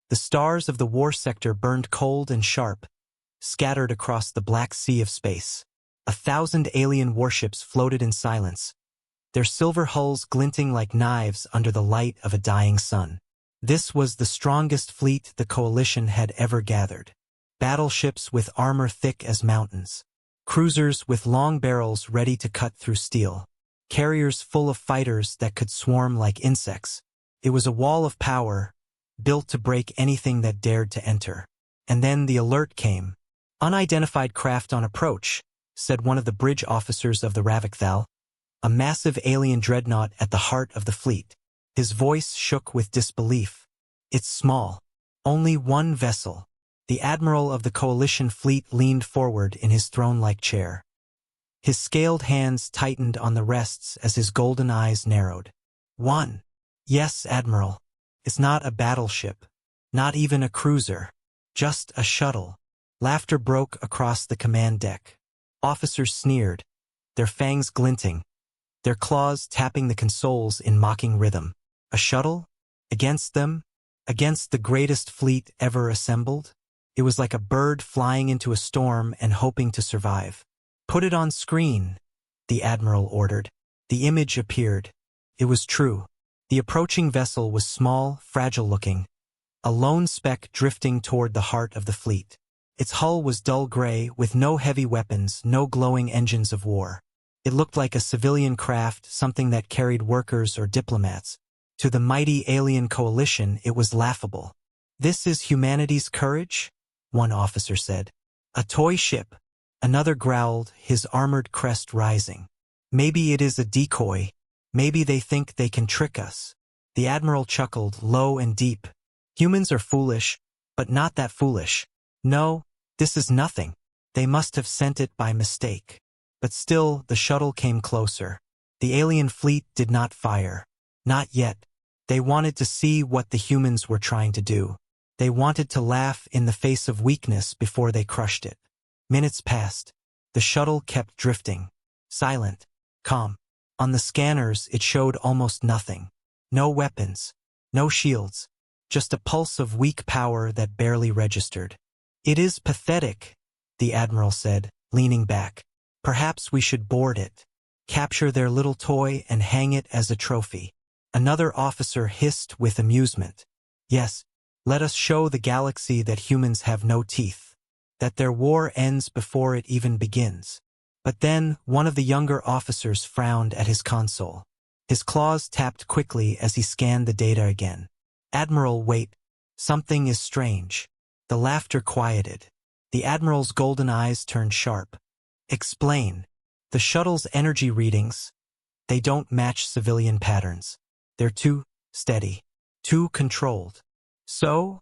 The stars of the war sector burned cold and sharp, scattered across the black sea of space. 1,000 alien warships floated in silence, their silver hulls glinting like knives under the light of a dying sun. This was the strongest fleet the Coalition had ever gathered. Battleships with armor thick as mountains. Cruisers with long barrels ready to cut through steel. Carriers full of fighters that could swarm like insects. It was a wall of power, built to break anything that dared to enter. And then the alert came. "Unidentified craft on approach," said one of the bridge officers of the Ravicthal, a massive alien dreadnought at the heart of the fleet. His voice shook with disbelief. "It's small. Only one vessel." The admiral of the Coalition fleet leaned forward in his throne-like chair. His scaled hands tightened on the rests as his golden eyes narrowed. "One. Yes, Admiral. It's not a battleship. Not even a cruiser. Just a shuttle." Laughter broke across the command deck. Officers sneered, their fangs glinting, their claws tapping the consoles in mocking rhythm. A shuttle? Against them? Against the greatest fleet ever assembled? It was like a bird flying into a storm and hoping to survive. "Put it on screen," the admiral ordered. The image appeared. It was true. The approaching vessel was small, fragile-looking, a lone speck drifting toward the heart of the fleet. Its hull was dull gray, with no heavy weapons, no glowing engines of war. It looked like a civilian craft, something that carried workers or diplomats. To the mighty alien Coalition, it was laughable. "This is humanity's courage?" one officer said. "A toy ship," another growled, his armored crest rising. "Maybe it is a decoy. Maybe they think they can trick us." The admiral chuckled, low and deep. "Humans are foolish, but not that foolish. No, this is nothing. They must have sent it by mistake." But still, the shuttle came closer. The alien fleet did not fire. Not yet. They wanted to see what the humans were trying to do. They wanted to laugh in the face of weakness before they crushed it. Minutes passed. The shuttle kept drifting. Silent. Calm. On the scanners, it showed almost nothing. No weapons. No shields. Just a pulse of weak power that barely registered. "It is pathetic," the admiral said, leaning back. "Perhaps we should board it. Capture their little toy and hang it as a trophy." Another officer hissed with amusement. "Yes, let us show the galaxy that humans have no teeth. That their war ends before it even begins." But then, one of the younger officers frowned at his console. His claws tapped quickly as he scanned the data again. "Admiral, wait. Something is strange." The laughter quieted. The admiral's golden eyes turned sharp. "Explain." "The shuttle's energy readings, they don't match civilian patterns. They're too steady, too controlled." "So?"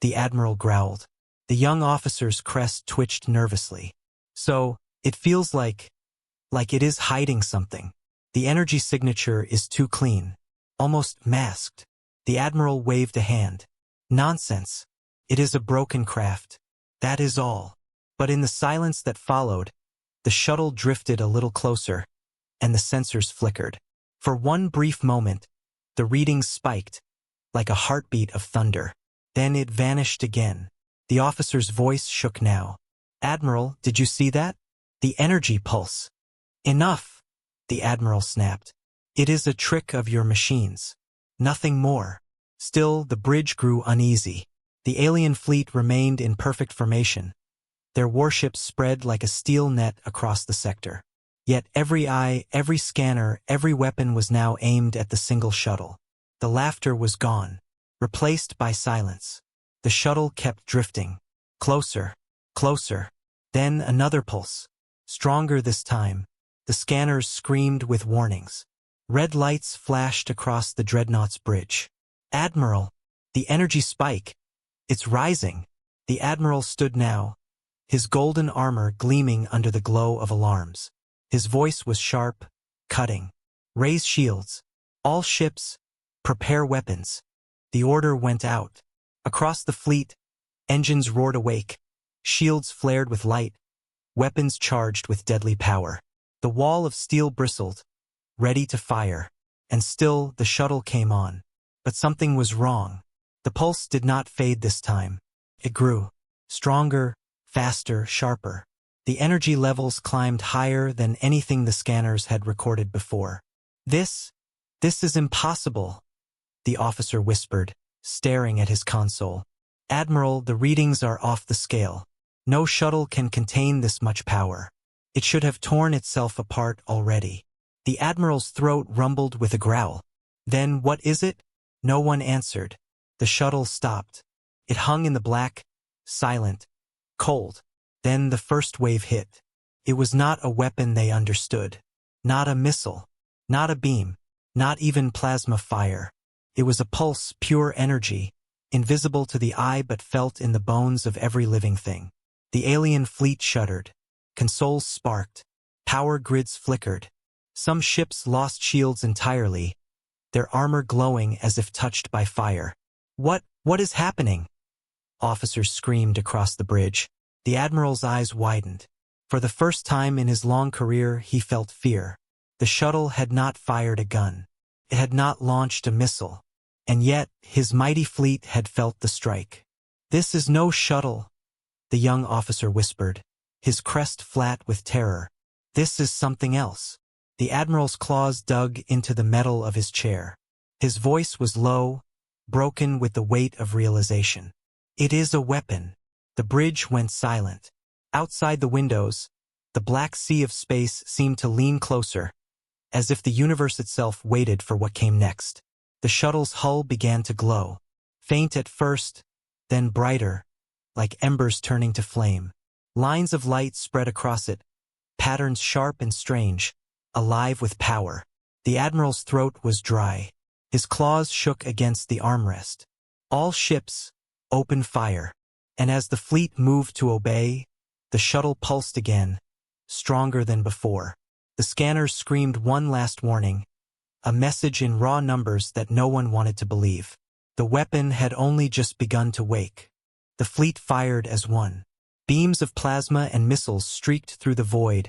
the admiral growled. The young officer's crest twitched nervously. "So, it feels like it is hiding something. The energy signature is too clean, almost masked." The admiral waved a hand. "Nonsense. It is a broken craft. That is all." But in the silence that followed, the shuttle drifted a little closer, and the sensors flickered. For one brief moment, the readings spiked, like a heartbeat of thunder. Then it vanished again. The officer's voice shook now. "Admiral, did you see that? The energy pulse." "Enough," the admiral snapped. "It is a trick of your machines. Nothing more." Still, the bridge grew uneasy. The alien fleet remained in perfect formation. Their warships spread like a steel net across the sector. Yet every eye, every scanner, every weapon was now aimed at the single shuttle. The laughter was gone, replaced by silence. The shuttle kept drifting. Closer, closer. Then another pulse. Stronger this time. The scanners screamed with warnings. Red lights flashed across the dreadnought's bridge. "Admiral, the energy spike. It's rising." The admiral stood now, his golden armor gleaming under the glow of alarms. His voice was sharp, cutting. "Raise shields. All ships, prepare weapons." The order went out. Across the fleet, engines roared awake, shields flared with light, weapons charged with deadly power. The wall of steel bristled, ready to fire. And still the shuttle came on. But something was wrong. The pulse did not fade this time. It grew. Stronger, faster, sharper. The energy levels climbed higher than anything the scanners had recorded before. This is impossible, the officer whispered, staring at his console. Admiral, the readings are off the scale. No shuttle can contain this much power. It should have torn itself apart already. The Admiral's throat rumbled with a growl. Then what is it? No one answered. The shuttle stopped. It hung in the black, silent, cold. Then the first wave hit. It was not a weapon they understood. Not a missile. Not a beam. Not even plasma fire. It was a pulse, pure energy, invisible to the eye but felt in the bones of every living thing. The alien fleet shuddered. Consoles sparked. Power grids flickered. Some ships lost shields entirely, their armor glowing as if touched by fire. What is happening? Officers screamed across the bridge. The Admiral's eyes widened. For the first time in his long career, he felt fear. The shuttle had not fired a gun. It had not launched a missile. And yet, his mighty fleet had felt the strike. This is no shuttle, the young officer whispered, his crest flat with terror. This is something else. The Admiral's claws dug into the metal of his chair. His voice was low, broken with the weight of realization. It is a weapon. The bridge went silent. Outside the windows, the black sea of space seemed to lean closer, as if the universe itself waited for what came next. The shuttle's hull began to glow, faint at first, then brighter, like embers turning to flame. Lines of light spread across it, patterns sharp and strange, alive with power. The Admiral's throat was dry. His claws shook against the armrest. All ships, open fire. And as the fleet moved to obey, the shuttle pulsed again, stronger than before. The scanners screamed one last warning, a message in raw numbers that no one wanted to believe. The weapon had only just begun to wake. The fleet fired as one. Beams of plasma and missiles streaked through the void,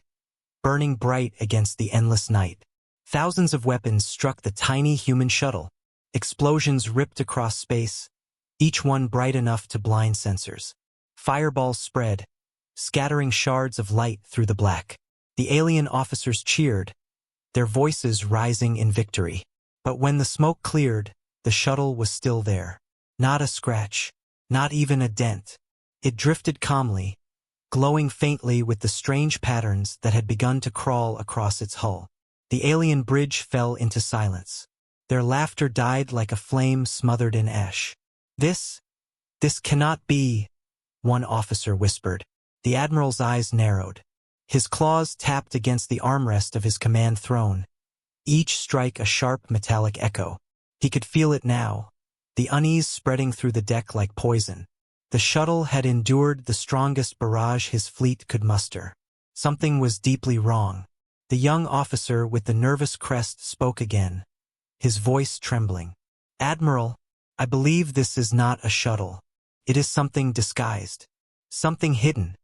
burning bright against the endless night. Thousands of weapons struck the tiny human shuttle. Explosions ripped across space, each one bright enough to blind sensors. Fireballs spread, scattering shards of light through the black. The alien officers cheered, their voices rising in victory. But when the smoke cleared, the shuttle was still there. Not a scratch, not even a dent. It drifted calmly, glowing faintly with the strange patterns that had begun to crawl across its hull. The alien bridge fell into silence. Their laughter died like a flame smothered in ash. This cannot be, one officer whispered. The Admiral's eyes narrowed. His claws tapped against the armrest of his command throne, each strike a sharp metallic echo. He could feel it now, the unease spreading through the deck like poison. The shuttle had endured the strongest barrage his fleet could muster. Something was deeply wrong. The young officer with the nervous crest spoke again, his voice trembling. Admiral, I believe this is not a shuttle. It is something disguised. Something hidden.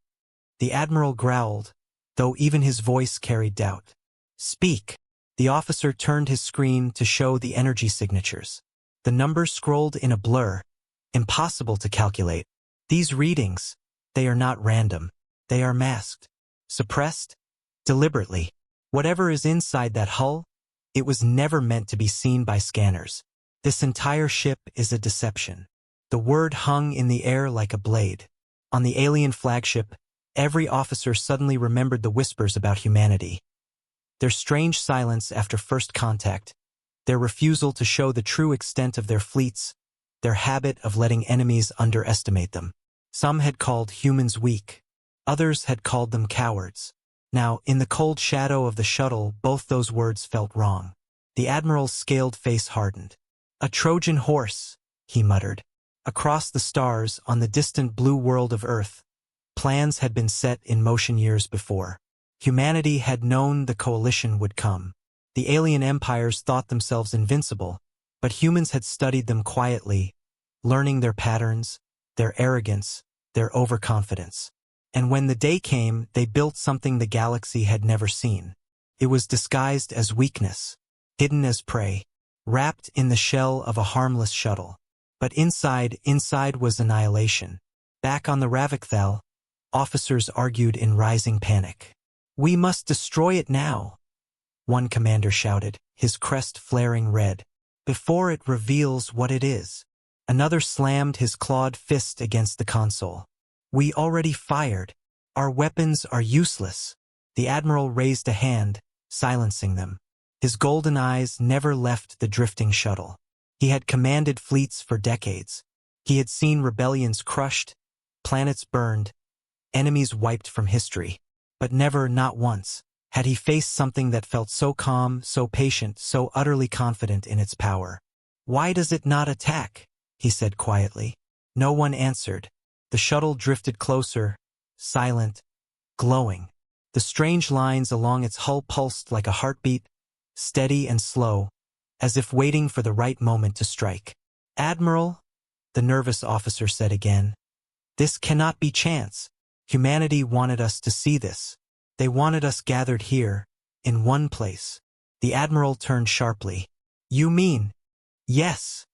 The Admiral growled, though even his voice carried doubt. Speak. The officer turned his screen to show the energy signatures. The numbers scrolled in a blur, impossible to calculate. These readings, they are not random. They are masked, suppressed, deliberately. Whatever is inside that hull, it was never meant to be seen by scanners. This entire ship is a deception. The word hung in the air like a blade. On the alien flagship, every officer suddenly remembered the whispers about humanity. Their strange silence after first contact, their refusal to show the true extent of their fleets, their habit of letting enemies underestimate them. Some had called humans weak. Others had called them cowards. Now, in the cold shadow of the shuttle, both those words felt wrong. The Admiral's scaled face hardened. A Trojan horse, he muttered. Across the stars, on the distant blue world of Earth, plans had been set in motion years before. Humanity had known the coalition would come. The alien empires thought themselves invincible, but humans had studied them quietly, learning their patterns, their arrogance, their overconfidence. And when the day came, they built something the galaxy had never seen. It was disguised as weakness, hidden as prey, wrapped in the shell of a harmless shuttle. But inside was Annihilation. Back on the Ravicthal, officers argued in rising panic. "We must destroy it now," one commander shouted, his crest flaring red, "before it reveals what it is." Another slammed his clawed fist against the console. "We already fired. Our weapons are useless." The admiral raised a hand, silencing them. His golden eyes never left the drifting shuttle. He had commanded fleets for decades. He had seen rebellions crushed, planets burned, enemies wiped from history. But never, not once, had he faced something that felt so calm, so patient, so utterly confident in its power. "Why does it not attack?" he said quietly. No one answered. The shuttle drifted closer, silent, glowing. The strange lines along its hull pulsed like a heartbeat, steady and slow, as if waiting for the right moment to strike. "Admiral," the nervous officer said again, "this cannot be chance. Humanity wanted us to see this. They wanted us gathered here, in one place." The admiral turned sharply. "You mean?" "Yes,"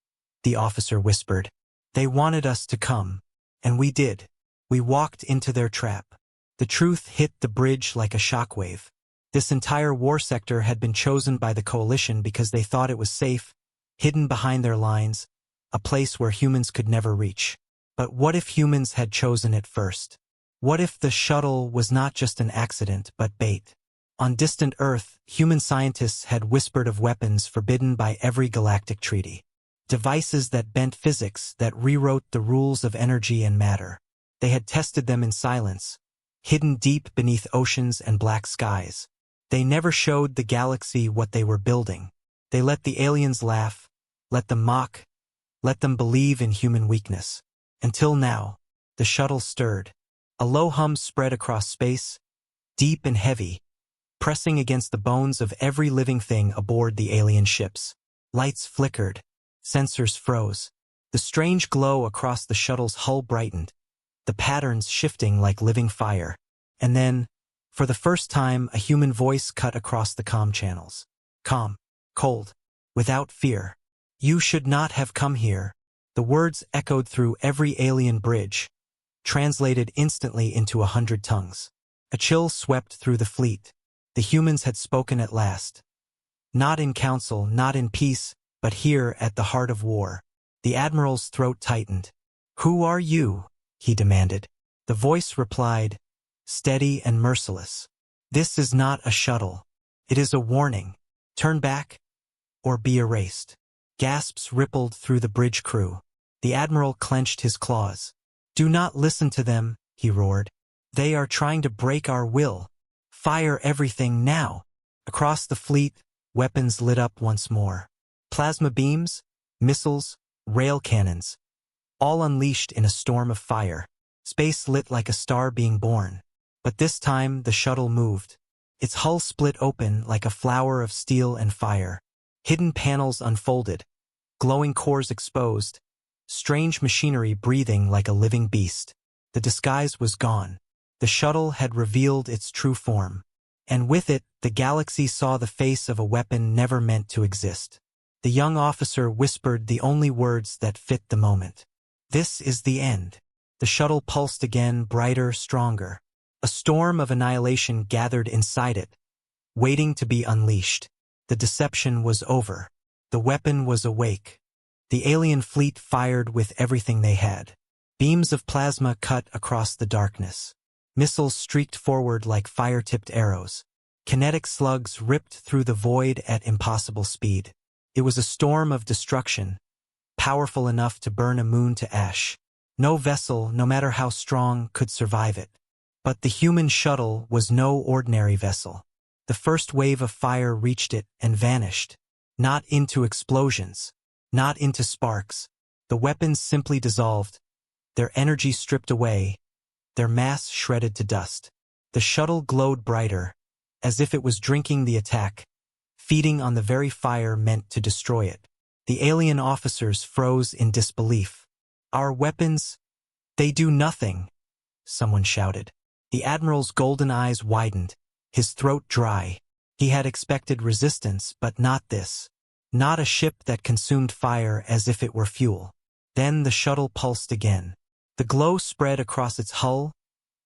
the officer whispered. "They wanted us to come. And we did. We walked into their trap." The truth hit the bridge like a shockwave. This entire war sector had been chosen by the coalition because they thought it was safe, hidden behind their lines, a place where humans could never reach. But what if humans had chosen it first? What if the shuttle was not just an accident, but bait? On distant Earth, human scientists had whispered of weapons forbidden by every galactic treaty. Devices that bent physics, that rewrote the rules of energy and matter. They had tested them in silence, hidden deep beneath oceans and black skies. They never showed the galaxy what they were building. They let the aliens laugh, let them mock, let them believe in human weakness. Until now, the shuttle stirred. A low hum spread across space, deep and heavy, pressing against the bones of every living thing aboard the alien ships. Lights flickered, sensors froze. The strange glow across the shuttle's hull brightened, the patterns shifting like living fire. And then, for the first time, a human voice cut across the comm channels. Calm, cold, without fear. "You should not have come here." The words echoed through every alien bridge, translated instantly into 100 tongues. A chill swept through the fleet. The humans had spoken at last. Not in council, not in peace, but here at the heart of war. The admiral's throat tightened. "Who are you?" he demanded. The voice replied, steady and merciless. "This is not a shuttle. It is a warning. Turn back, or be erased." Gasps rippled through the bridge crew. The admiral clenched his claws. "Do not listen to them," he roared. "They are trying to break our will. Fire everything now." Across the fleet, weapons lit up once more. Plasma beams, missiles, rail cannons, all unleashed in a storm of fire. Space lit like a star being born. But this time the shuttle moved. Its hull split open like a flower of steel and fire. Hidden panels unfolded, glowing cores exposed, strange machinery breathing like a living beast. The disguise was gone. The shuttle had revealed its true form. And with it, the galaxy saw the face of a weapon never meant to exist. The young officer whispered the only words that fit the moment. "This is the end." The shuttle pulsed again, brighter, stronger. A storm of annihilation gathered inside it, waiting to be unleashed. The deception was over. The weapon was awake. The alien fleet fired with everything they had. Beams of plasma cut across the darkness. Missiles streaked forward like fire-tipped arrows. Kinetic slugs ripped through the void at impossible speed. It was a storm of destruction, powerful enough to burn a moon to ash. No vessel, no matter how strong, could survive it. But the human shuttle was no ordinary vessel. The first wave of fire reached it and vanished. Not into explosions, not into sparks. The weapons simply dissolved, their energy stripped away, their mass shredded to dust. The shuttle glowed brighter, as if it was drinking the attack, feeding on the very fire meant to destroy it. The alien officers froze in disbelief. "Our weapons, they do nothing," someone shouted. The admiral's golden eyes widened, his throat dry. He had expected resistance, but not this. Not a ship that consumed fire as if it were fuel. Then the shuttle pulsed again. The glow spread across its hull,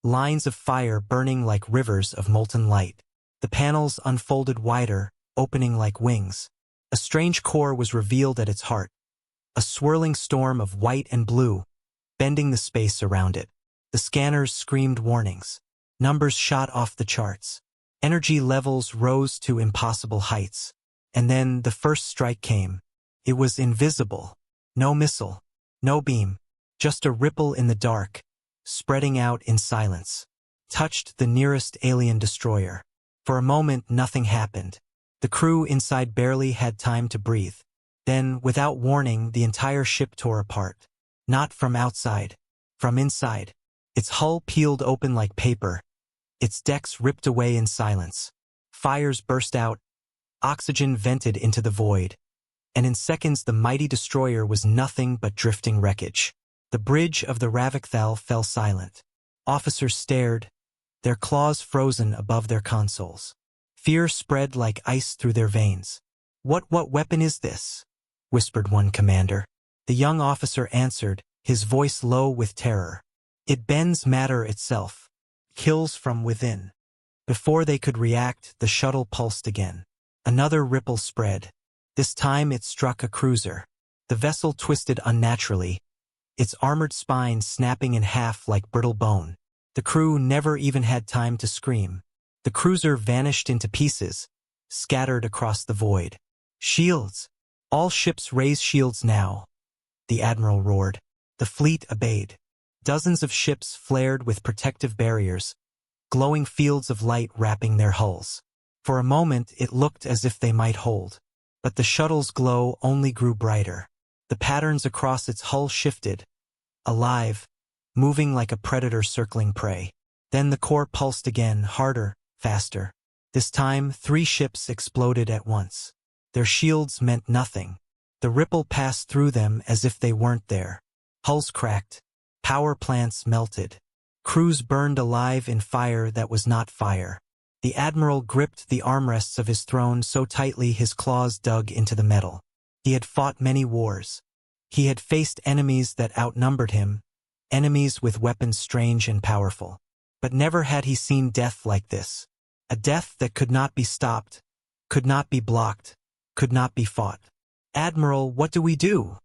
lines of fire burning like rivers of molten light. The panels unfolded wider, opening like wings. A strange core was revealed at its heart, a swirling storm of white and blue, bending the space around it. The scanners screamed warnings. Numbers shot off the charts. Energy levels rose to impossible heights. And then the first strike came. It was invisible. No missile, no beam, just a ripple in the dark, spreading out in silence. Touched the nearest alien destroyer. For a moment, nothing happened. The crew inside barely had time to breathe. Then, without warning, the entire ship tore apart. Not from outside, from inside. Its hull peeled open like paper. Its decks ripped away in silence. Fires burst out. Oxygen vented into the void. And in seconds the mighty destroyer was nothing but drifting wreckage. The bridge of the Ravicthal fell silent. Officers stared, their claws frozen above their consoles. Fear spread like ice through their veins. What weapon is this?" whispered one commander. The young officer answered, his voice low with terror. "It bends matter itself. Kills from within." Before they could react, the shuttle pulsed again. Another ripple spread. This time it struck a cruiser. The vessel twisted unnaturally, its armored spine snapping in half like brittle bone. The crew never even had time to scream. The cruiser vanished into pieces, scattered across the void. "Shields! All ships raise shields now!" the admiral roared. The fleet obeyed. Dozens of ships flared with protective barriers, glowing fields of light wrapping their hulls. For a moment it looked as if they might hold. But the shuttle's glow only grew brighter. The patterns across its hull shifted, alive, moving like a predator circling prey. Then the core pulsed again, harder, faster. This time 3 ships exploded at once. Their shields meant nothing. The ripple passed through them as if they weren't there. Hulls cracked. Power plants melted. Crews burned alive in fire that was not fire. The admiral gripped the armrests of his throne so tightly his claws dug into the metal. He had fought many wars. He had faced enemies that outnumbered him, enemies with weapons strange and powerful. But never had he seen death like this. A death that could not be stopped, could not be blocked, could not be fought. "Admiral, what do we do?"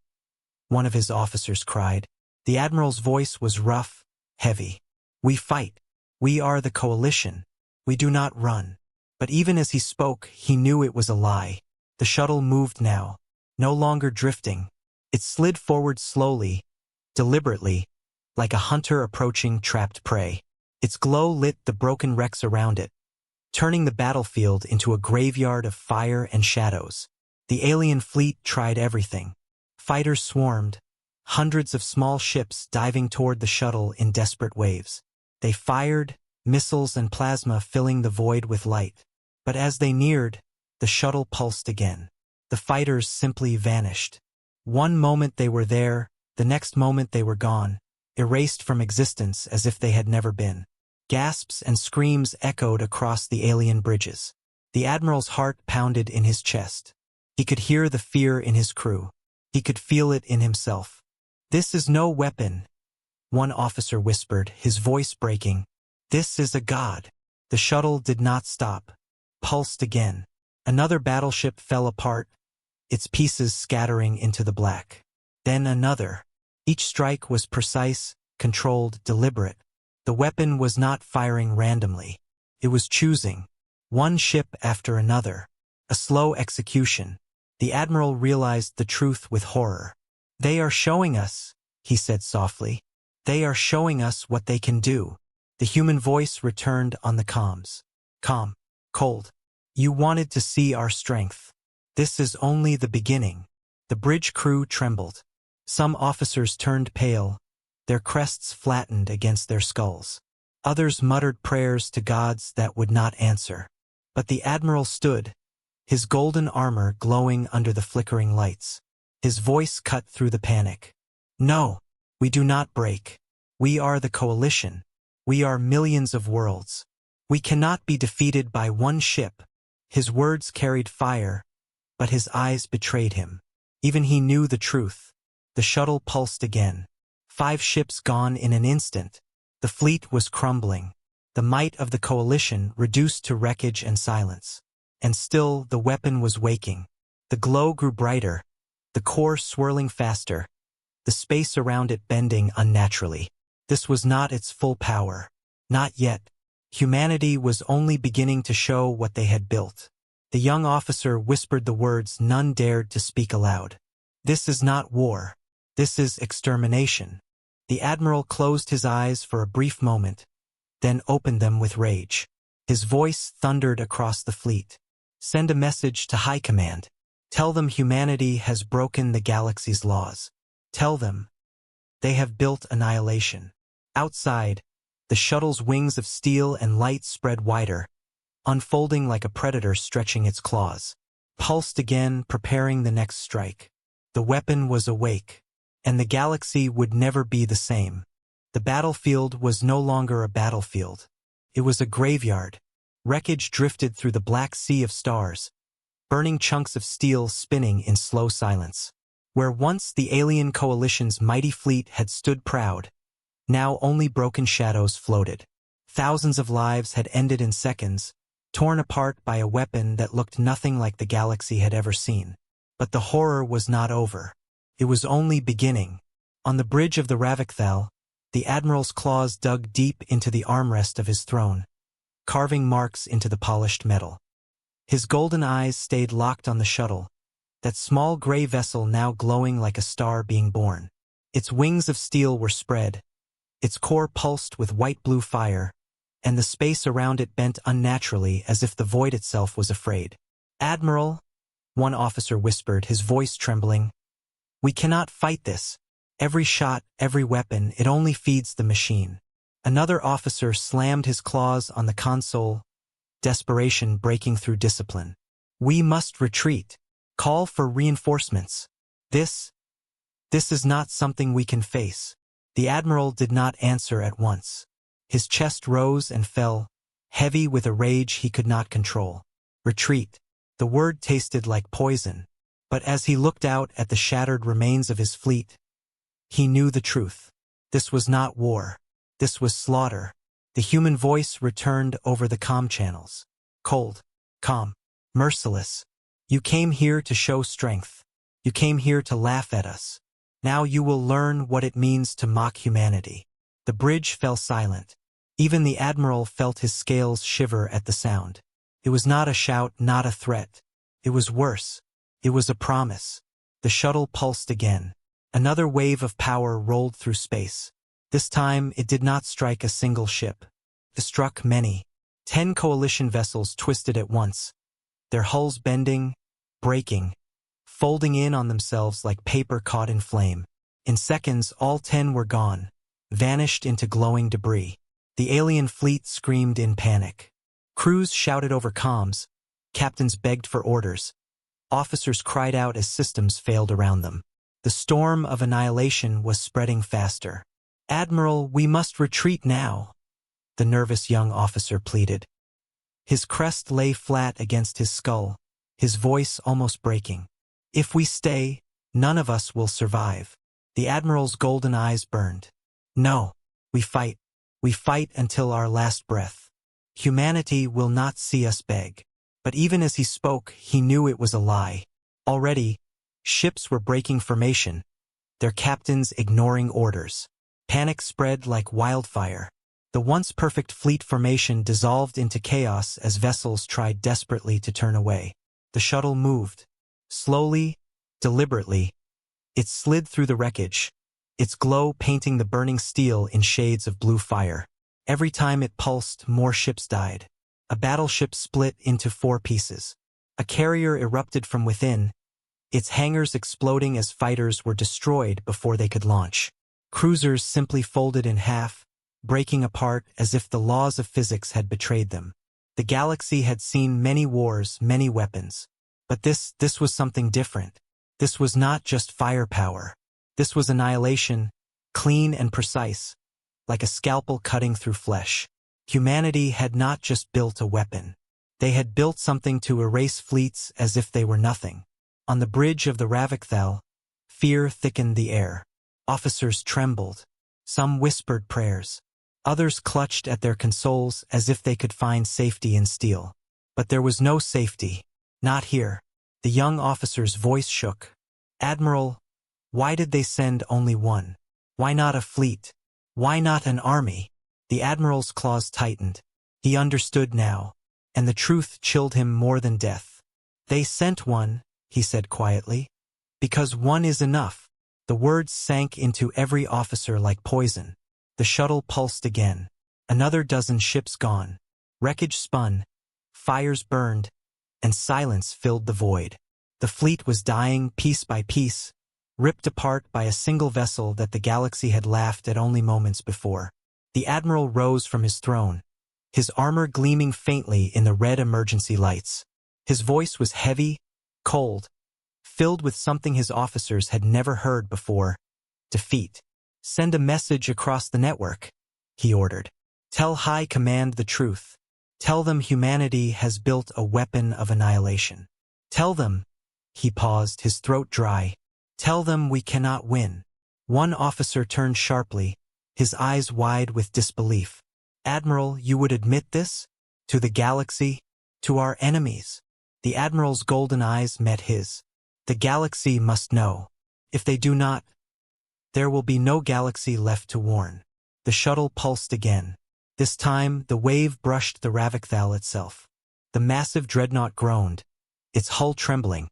one of his officers cried. The admiral's voice was rough, heavy. "We fight. We are the coalition. We do not run." But even as he spoke, he knew it was a lie. The shuttle moved now, no longer drifting. It slid forward slowly, deliberately, like a hunter approaching trapped prey. Its glow lit the broken wrecks around it, turning the battlefield into a graveyard of fire and shadows. The alien fleet tried everything. Fighters swarmed, hundreds of small ships diving toward the shuttle in desperate waves. They fired, missiles and plasma filling the void with light. But as they neared, the shuttle pulsed again. The fighters simply vanished. One moment they were there, the next moment they were gone, erased from existence as if they had never been. Gasps and screams echoed across the alien bridges. The admiral's heart pounded in his chest. He could hear the fear in his crew. He could feel it in himself. "This is no weapon," one officer whispered, his voice breaking. "This is a god." The shuttle did not stop. Pulsed again. Another battleship fell apart, its pieces scattering into the black. Then another. Each strike was precise, controlled, deliberate. The weapon was not firing randomly. It was choosing. One ship after another. A slow execution. The admiral realized the truth with horror. "They are showing us," he said softly. "They are showing us what they can do." The human voice returned on the comms. Calm. Cold. "You wanted to see our strength. This is only the beginning." The bridge crew trembled. Some officers turned pale, their crests flattened against their skulls. Others muttered prayers to gods that would not answer. But the admiral stood, his golden armor glowing under the flickering lights. His voice cut through the panic. "No, we do not break. We are the coalition. We are millions of worlds. We cannot be defeated by one ship." His words carried fire, but his eyes betrayed him. Even he knew the truth. The shuttle pulsed again. 5 ships gone in an instant. The fleet was crumbling. The might of the coalition reduced to wreckage and silence. And still the weapon was waking. The glow grew brighter, the core swirling faster, the space around it bending unnaturally. This was not its full power. Not yet. Humanity was only beginning to show what they had built. The young officer whispered the words none dared to speak aloud. This is not war. This is extermination. The admiral closed his eyes for a brief moment, then opened them with rage. His voice thundered across the fleet. Send a message to High Command. Tell them humanity has broken the galaxy's laws. Tell them they have built Annihilation. Outside, the shuttle's wings of steel and light spread wider, unfolding like a predator stretching its claws. Pulsed again, preparing the next strike. The weapon was awake, and the galaxy would never be the same. The battlefield was no longer a battlefield. It was a graveyard. Wreckage drifted through the black sea of stars, burning chunks of steel spinning in slow silence. Where once the alien coalition's mighty fleet had stood proud, now only broken shadows floated. Thousands of lives had ended in seconds, torn apart by a weapon that looked nothing like the galaxy had ever seen. But the horror was not over. It was only beginning. On the bridge of the HFY, the admiral's claws dug deep into the armrest of his throne, carving marks into the polished metal. His golden eyes stayed locked on the shuttle, that small gray vessel now glowing like a star being born. Its wings of steel were spread, its core pulsed with white-blue fire, and the space around it bent unnaturally as if the void itself was afraid. "Admiral," one officer whispered, his voice trembling, "we cannot fight this. Every shot, every weapon, it only feeds the machine." Another officer slammed his claws on the console, desperation breaking through discipline. "We must retreat. Call for reinforcements. This is not something we can face." The admiral did not answer at once. His chest rose and fell, heavy with a rage he could not control. Retreat. The word tasted like poison. But as he looked out at the shattered remains of his fleet, he knew the truth. This was not war. This was slaughter. The human voice returned over the comm channels. Cold, calm, merciless. "You came here to show strength. You came here to laugh at us. Now you will learn what it means to mock humanity." The bridge fell silent. Even the admiral felt his scales shiver at the sound. It was not a shout, not a threat. It was worse. It was a promise. The shuttle pulsed again. Another wave of power rolled through space. This time it did not strike a single ship. It struck many. 10 coalition vessels twisted at once, their hulls bending, breaking, folding in on themselves like paper caught in flame. In seconds, all 10 were gone, vanished into glowing debris. The alien fleet screamed in panic. Crews shouted over comms. Captains begged for orders. Officers cried out as systems failed around them. The storm of annihilation was spreading faster. "Admiral, we must retreat now," the nervous young officer pleaded. His crest lay flat against his skull, his voice almost breaking. "If we stay, none of us will survive." The admiral's golden eyes burned. "No, we fight. We fight until our last breath. Humanity will not see us beg." But even as he spoke, he knew it was a lie. Already, ships were breaking formation, their captains ignoring orders. Panic spread like wildfire. The once perfect fleet formation dissolved into chaos as vessels tried desperately to turn away. The shuttle moved. Slowly, deliberately, it slid through the wreckage, its glow painting the burning steel in shades of blue fire. Every time it pulsed, more ships died. A battleship split into 4 pieces. A carrier erupted from within, its hangars exploding as fighters were destroyed before they could launch. Cruisers simply folded in half, breaking apart as if the laws of physics had betrayed them. The galaxy had seen many wars, many weapons. But this was something different. This was not just firepower. This was annihilation, clean and precise, like a scalpel cutting through flesh. Humanity had not just built a weapon. They had built something to erase fleets as if they were nothing. On the bridge of the HFY, Fear thickened the air. Officers trembled. Some whispered prayers. Others clutched at their consoles as if they could find safety in steel. But there was no safety. Not here. The young officer's voice shook. "Admiral, why did they send only one? Why not a fleet? Why not an army?" The admiral's claws tightened. He understood now, and the truth chilled him more than death. "They sent one," he said quietly, "because one is enough." The words sank into every officer like poison. The shuttle pulsed again. Another dozen ships gone. Wreckage spun. Fires burned. And silence filled the void. The fleet was dying piece by piece, ripped apart by a single vessel that the galaxy had laughed at only moments before. The admiral rose from his throne, his armor gleaming faintly in the red emergency lights. His voice was heavy, cold, filled with something his officers had never heard before: defeat. "Send a message across the network," he ordered. "Tell High Command the truth. Tell them humanity has built a weapon of annihilation. Tell them," he paused, his throat dry, "tell them we cannot win." One officer turned sharply, his eyes wide with disbelief. "Admiral, you would admit this? To the galaxy? To our enemies?" The admiral's golden eyes met his. "The galaxy must know. If they do not, there will be no galaxy left to warn." The shuttle pulsed again. This time, the wave brushed the Ravicthal itself. The massive dreadnought groaned, its hull trembling,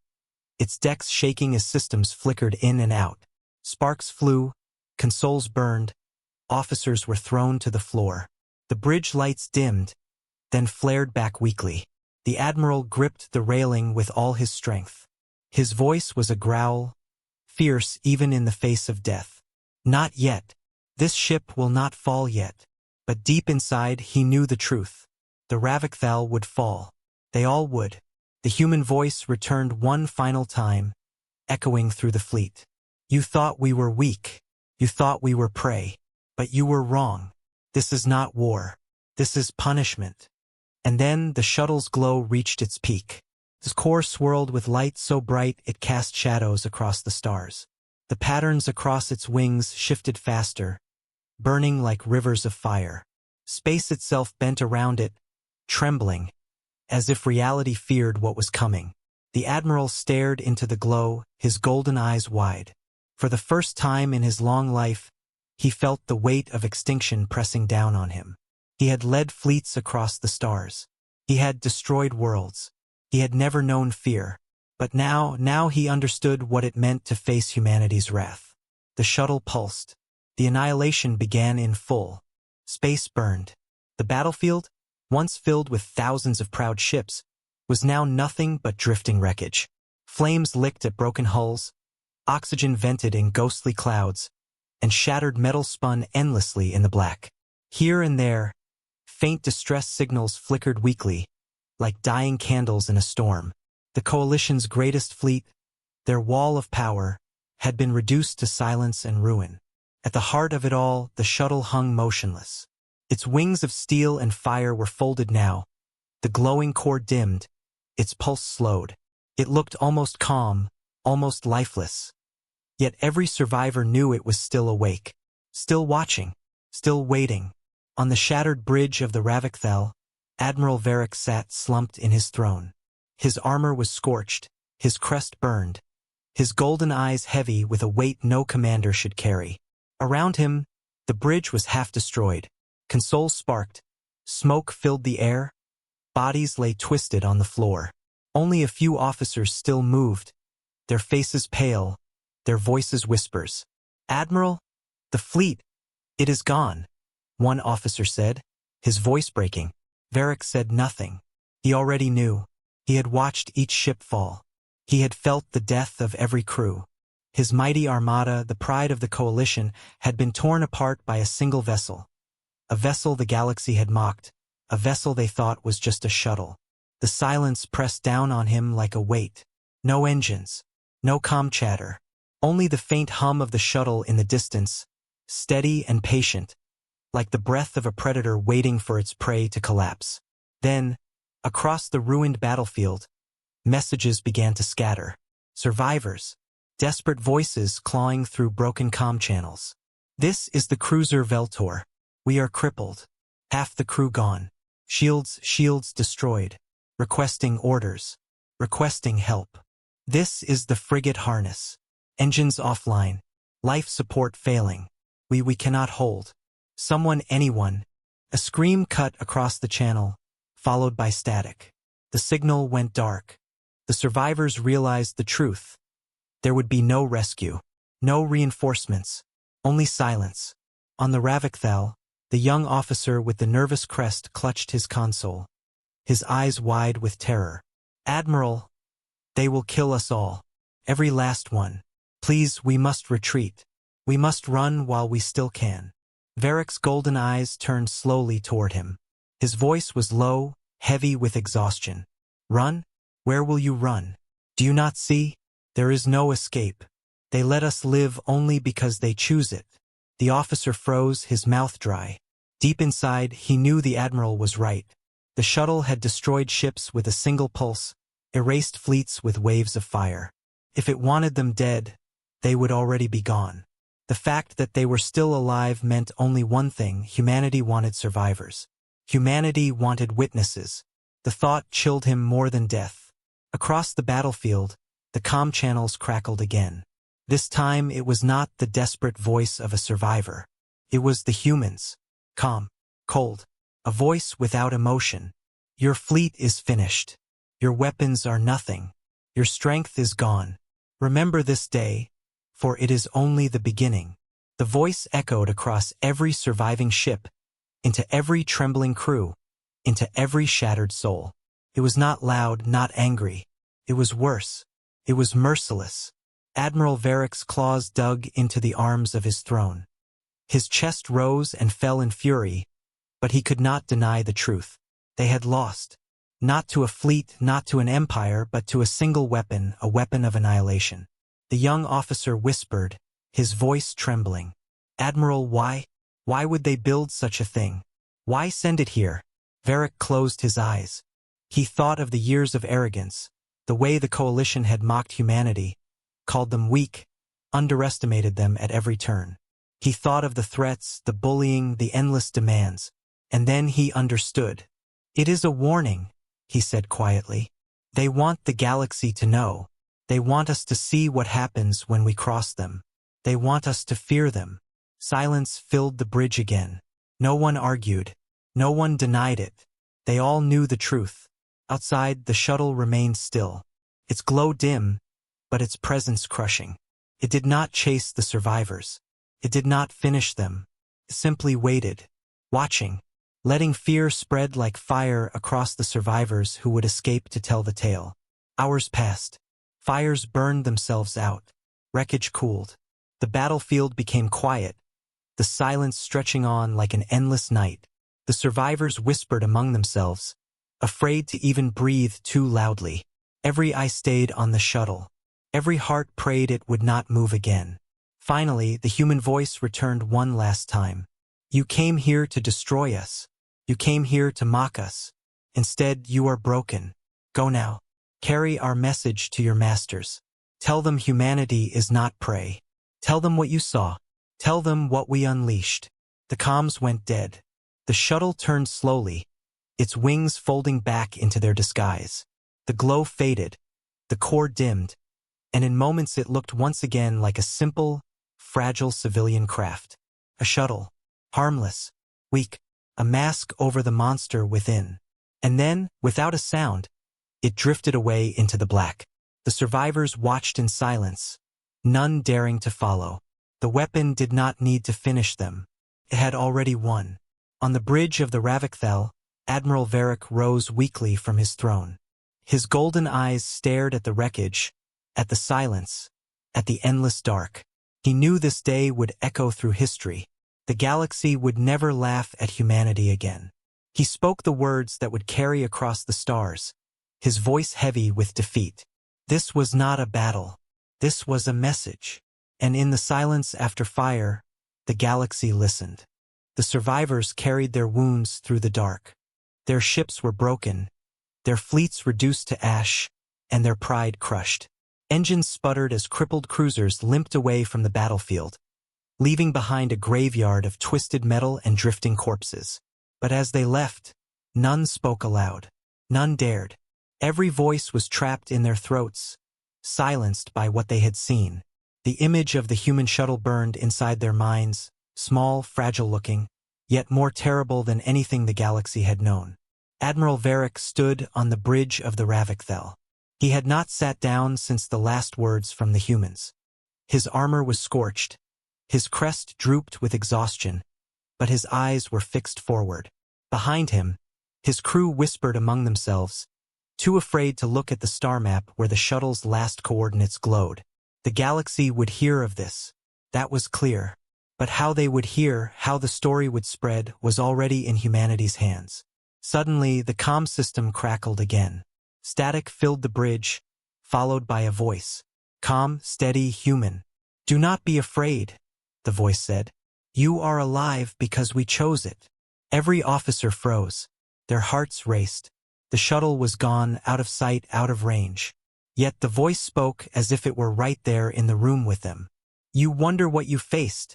its decks shaking as systems flickered in and out. Sparks flew, consoles burned, officers were thrown to the floor. The bridge lights dimmed, then flared back weakly. The admiral gripped the railing with all his strength. His voice was a growl, fierce even in the face of death. "Not yet. This ship will not fall yet." But deep inside, he knew the truth. The Ravicthal would fall. They all would. The human voice returned one final time, echoing through the fleet. "You thought we were weak. You thought we were prey. But you were wrong. This is not war. This is punishment." And then the shuttle's glow reached its peak. Its core swirled with light so bright it cast shadows across the stars. The patterns across its wings shifted faster, burning like rivers of fire. Space itself bent around it, trembling, as if reality feared what was coming. The admiral stared into the glow, his golden eyes wide. For the first time in his long life, he felt the weight of extinction pressing down on him. He had led fleets across the stars. He had destroyed worlds. He had never known fear. But now he understood what it meant to face humanity's wrath. The shuttle pulsed. The annihilation began in full. Space burned. The battlefield, once filled with thousands of proud ships, was now nothing but drifting wreckage. Flames licked at broken hulls, oxygen vented in ghostly clouds, and shattered metal spun endlessly in the black. Here and there, faint distress signals flickered weakly, like dying candles in a storm. The Coalition's greatest fleet, their wall of power, had been reduced to silence and ruin. At the heart of it all, the shuttle hung motionless. Its wings of steel and fire were folded now. The glowing core dimmed. Its pulse slowed. It looked almost calm, almost lifeless. Yet every survivor knew it was still awake, still watching, still waiting. On the shattered bridge of the Ravicthal, Admiral Varric sat slumped in his throne. His armor was scorched, his crest burned, his golden eyes heavy with a weight no commander should carry. Around him, the bridge was half destroyed. Consoles sparked. Smoke filled the air. Bodies lay twisted on the floor. Only a few officers still moved, their faces pale, their voices whispers. "Admiral, the fleet, it is gone," one officer said, his voice breaking. Varric said nothing. He already knew. He had watched each ship fall. He had felt the death of every crew. His mighty armada, the pride of the Coalition, had been torn apart by a single vessel. A vessel the galaxy had mocked, a vessel they thought was just a shuttle. The silence pressed down on him like a weight. No engines, no comm chatter, only the faint hum of the shuttle in the distance, steady and patient, like the breath of a predator waiting for its prey to collapse. Then, across the ruined battlefield, messages began to scatter. Survivors, desperate voices clawing through broken comm channels. "This is the cruiser Veltor. We are crippled. Half the crew gone. Shields destroyed. Requesting orders. Requesting help. This is the frigate Harness. Engines offline. Life support failing. We cannot hold. Anyone." A scream cut across the channel, followed by static. The signal went dark. The survivors realized the truth. There would be no rescue. No reinforcements. Only silence. On the Ravicthal, the young officer with the nervous crest clutched his console, his eyes wide with terror. "Admiral, they will kill us all. Every last one. Please, we must retreat. We must run while we still can." Varric's golden eyes turned slowly toward him. His voice was low, heavy with exhaustion. "Run? Where will you run? Do you not see? There is no escape. They let us live only because they choose it." The officer froze, his mouth dry. Deep inside, he knew the Admiral was right. The shuttle had destroyed ships with a single pulse, erased fleets with waves of fire. If it wanted them dead, they would already be gone. The fact that they were still alive meant only one thing: humanity wanted survivors. Humanity wanted witnesses. The thought chilled him more than death. Across the battlefield, the comm channels crackled again. This time it was not the desperate voice of a survivor. It was the humans. Calm, cold, a voice without emotion. "Your fleet is finished. Your weapons are nothing. Your strength is gone. Remember this day, for it is only the beginning." The voice echoed across every surviving ship, into every trembling crew, into every shattered soul. It was not loud, not angry. It was worse. It was merciless. Admiral Varric's claws dug into the arms of his throne. His chest rose and fell in fury, but he could not deny the truth. They had lost. Not to a fleet, not to an empire, but to a single weapon, a weapon of annihilation. The young officer whispered, his voice trembling. "Admiral, why? Why would they build such a thing? Why send it here?" Varric closed his eyes. He thought of the years of arrogance, the way the coalition had mocked humanity, called them weak, underestimated them at every turn. He thought of the threats, the bullying, the endless demands, and then he understood. "It is a warning," he said quietly. "They want the galaxy to know. They want us to see what happens when we cross them. They want us to fear them." Silence filled the bridge again. No one argued. No one denied it. They all knew the truth. Outside, the shuttle remained still. Its glow dim, but its presence crushing. It did not chase the survivors. It did not finish them. It simply waited, watching, letting fear spread like fire across the survivors who would escape to tell the tale. Hours passed. Fires burned themselves out. Wreckage cooled. The battlefield became quiet, the silence stretching on like an endless night. The survivors whispered among themselves, afraid to even breathe too loudly. Every eye stayed on the shuttle. Every heart prayed it would not move again. Finally, the human voice returned one last time. "You came here to destroy us. You came here to mock us. Instead, you are broken. Go now. Carry our message to your masters. Tell them humanity is not prey. Tell them what you saw. Tell them what we unleashed." The comms went dead. The shuttle turned slowly, its wings folding back into their disguise. The glow faded, the core dimmed, and in moments it looked once again like a simple, fragile civilian craft. A shuttle, harmless, weak, a mask over the monster within. And then, without a sound, it drifted away into the black. The survivors watched in silence, none daring to follow. The weapon did not need to finish them. It had already won. On the bridge of the Ravicthal, Admiral Varric rose weakly from his throne. His golden eyes stared at the wreckage, at the silence, at the endless dark. He knew this day would echo through history. The galaxy would never laugh at humanity again. He spoke the words that would carry across the stars, his voice heavy with defeat. This was not a battle. This was a message. And in the silence after fire, the galaxy listened. The survivors carried their wounds through the dark. Their ships were broken, their fleets reduced to ash, and their pride crushed. Engines sputtered as crippled cruisers limped away from the battlefield, leaving behind a graveyard of twisted metal and drifting corpses. But as they left, none spoke aloud. None dared. Every voice was trapped in their throats, silenced by what they had seen. The image of the human shuttle burned inside their minds, small, fragile-looking, yet more terrible than anything the galaxy had known. Admiral Varric stood on the bridge of the Ravicthel. He had not sat down since the last words from the humans. His armor was scorched. His crest drooped with exhaustion, but his eyes were fixed forward. Behind him, his crew whispered among themselves, too afraid to look at the star map where the shuttle's last coordinates glowed. The galaxy would hear of this. That was clear. But how they would hear, how the story would spread, was already in humanity's hands. Suddenly, the comm system crackled again. Static filled the bridge, followed by a voice. Calm, steady, human. "Do not be afraid," the voice said. "You are alive because we chose it." Every officer froze. Their hearts raced. The shuttle was gone, out of sight, out of range. Yet the voice spoke as if it were right there in the room with them. "You wonder what you faced,"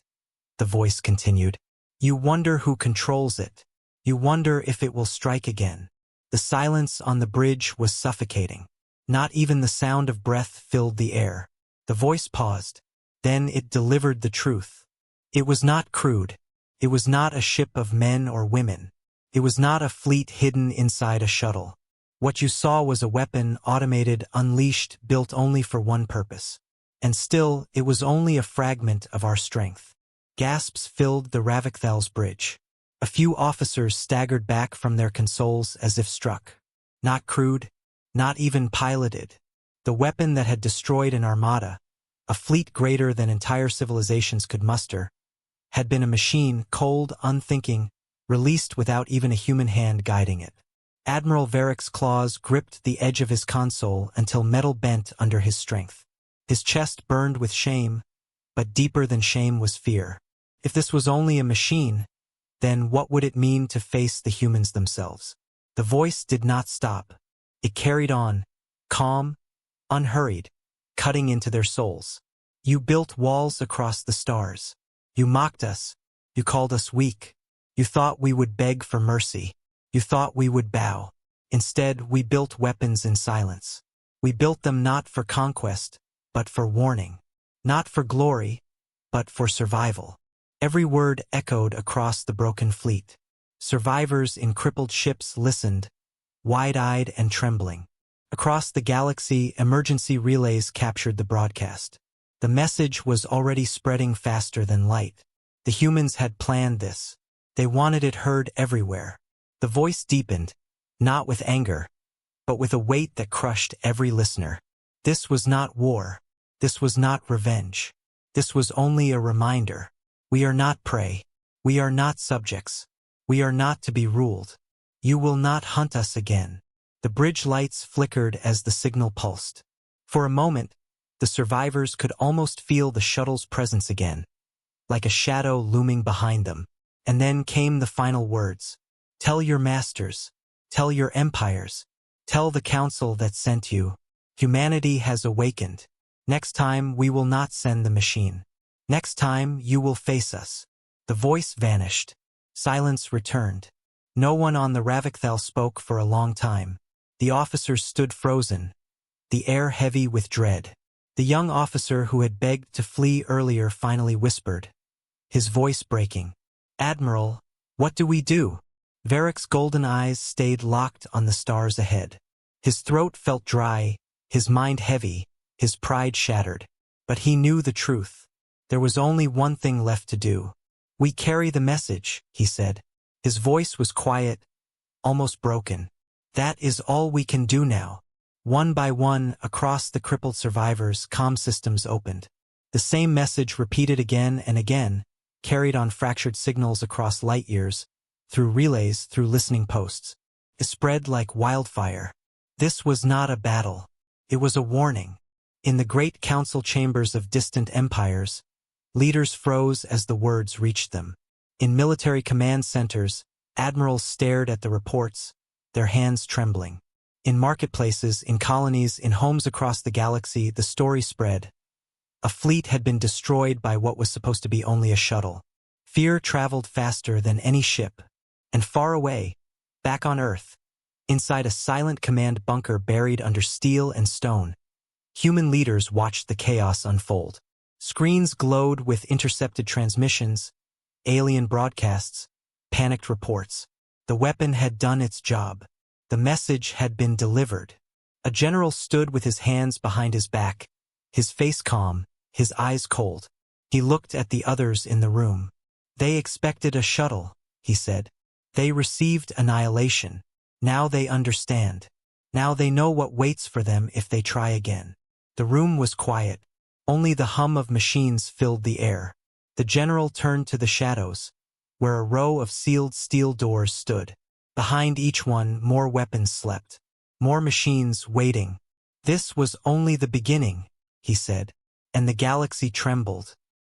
the voice continued. "You wonder who controls it. You wonder if it will strike again." The silence on the bridge was suffocating. Not even the sound of breath filled the air. The voice paused. Then it delivered the truth. It was not crude. It was not a ship of men or women. It was not a fleet hidden inside a shuttle. What you saw was a weapon, automated, unleashed, built only for one purpose. And still, it was only a fragment of our strength. Gasps filled the Ravicthal's bridge. A few officers staggered back from their consoles as if struck. Not crude, not even piloted. The weapon that had destroyed an armada, a fleet greater than entire civilizations could muster, had been a machine, cold, unthinking, released without even a human hand guiding it. Admiral Varric's claws gripped the edge of his console until metal bent under his strength. His chest burned with shame, but deeper than shame was fear. If this was only a machine, then what would it mean to face the humans themselves? The voice did not stop. It carried on, calm, unhurried, cutting into their souls. "You built walls across the stars. You mocked us. You called us weak. You thought we would beg for mercy. You thought we would bow. Instead, we built weapons in silence. We built them not for conquest, but for warning. Not for glory, but for survival." Every word echoed across the broken fleet. Survivors in crippled ships listened, wide-eyed and trembling. Across the galaxy, emergency relays captured the broadcast. The message was already spreading faster than light. The humans had planned this. They wanted it heard everywhere. The voice deepened, not with anger, but with a weight that crushed every listener. This was not war. This was not revenge. This was only a reminder. We are not prey. We are not subjects. We are not to be ruled. You will not hunt us again. The bridge lights flickered as the signal pulsed. For a moment, the survivors could almost feel the shuttle's presence again, like a shadow looming behind them. And then came the final words. "Tell your masters. Tell your empires. Tell the council that sent you. Humanity has awakened. Next time we will not send the machine. Next time you will face us." The voice vanished. Silence returned. No one on the Ravicthal spoke for a long time. The officers stood frozen, the air heavy with dread. The young officer who had begged to flee earlier finally whispered, his voice breaking, "Admiral, what do we do?" Varric's golden eyes stayed locked on the stars ahead. His throat felt dry, his mind heavy, his pride shattered. But he knew the truth. There was only one thing left to do. "We carry the message," he said. His voice was quiet, almost broken. "That is all we can do now." One by one, across the crippled survivors, comm systems opened. The same message repeated again and again, carried on fractured signals across light years, through relays, through listening posts. It spread like wildfire. This was not a battle. It was a warning. In the great council chambers of distant empires, leaders froze as the words reached them. In military command centers, admirals stared at the reports, their hands trembling. In marketplaces, in colonies, in homes across the galaxy, the story spread. A fleet had been destroyed by what was supposed to be only a shuttle. Fear traveled faster than any ship. And far away, back on Earth, inside a silent command bunker buried under steel and stone, human leaders watched the chaos unfold. Screens glowed with intercepted transmissions, alien broadcasts, panicked reports. The weapon had done its job. The message had been delivered. A general stood with his hands behind his back, his face calm, his eyes cold. He looked at the others in the room. They expected a shuttle, he said. They received annihilation. Now they understand. Now they know what waits for them if they try again. The room was quiet. Only the hum of machines filled the air. The general turned to the shadows, where a row of sealed steel doors stood. Behind each one, more weapons slept. More machines waiting. This was only the beginning, he said, and the galaxy trembled.